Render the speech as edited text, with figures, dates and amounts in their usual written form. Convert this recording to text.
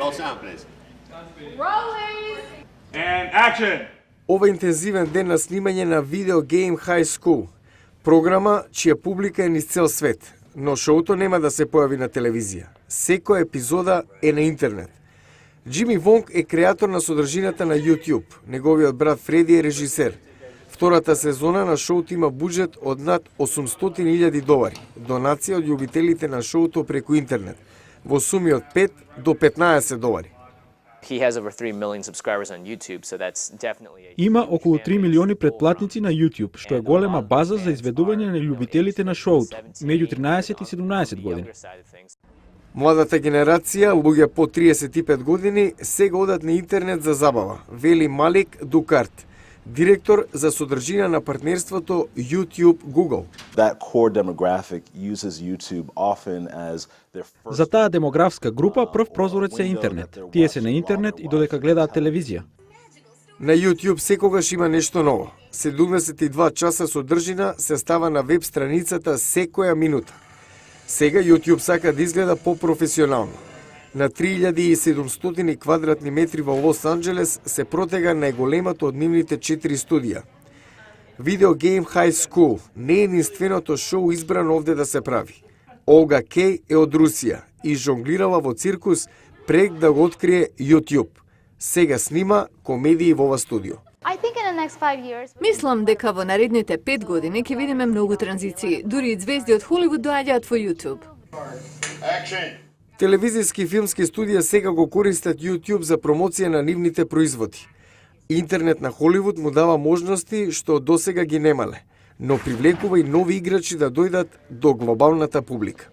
Roll sound, please. Rolling! And action! Ова интензивен ден на снимање на Video Game High School, програма чија публика е низ цел свет, но шоуто нема да се појави на телевизија. Секоја епизода е на интернет. Джими Вонг е креатор на содржината на YouTube. Неговиот брат Фреди е режисер. Втората сезона на шоуто има буџет од над $800,000, донација од љубителите на шоуто преку интернет, во суми од $5 до $15. He has over 3 million subscribers on YouTube, so that's definitely Има околу 3 милиони претплатници на YouTube, што е голема база за изведување на љубителите на шоуто, меѓу 13 и 17 години. Младата генерација, луѓе по 35 години, сега одат на интернет за забава, вели Малик Дукарт, директор за содржина на партнерството YouTube-Google. That core demographic uses YouTube often as their first... За таа демографска група прв прозорец е интернет. Тие се на интернет и додека гледаат телевизија. На YouTube секогаш има нешто ново. 72 часа содржина се става на веб страницата секоја минута. Сега YouTube сака да изгледа по-професионално. На 3700 квадратни метри во Лос Анџелес се протега најголемато од нивните 4 студија. Video Game High School не е единственото шоу избрано овде да се прави. Олга Кей е од Русија и жонглирала во циркус пред да го открие YouTube. Сега снима комедии во ова студио. Мислам дека во наредните 5 години ќе видиме многу транзиции. Дури и звезди од Холивуд доаѓаат во YouTube. Телевизиски и филмски студија сега го користат YouTube за промоција на нивните производи. Интернет на Холивуд му дава можности што досега ги немале, но привлекува и нови играчи да дојдат до глобалната публика.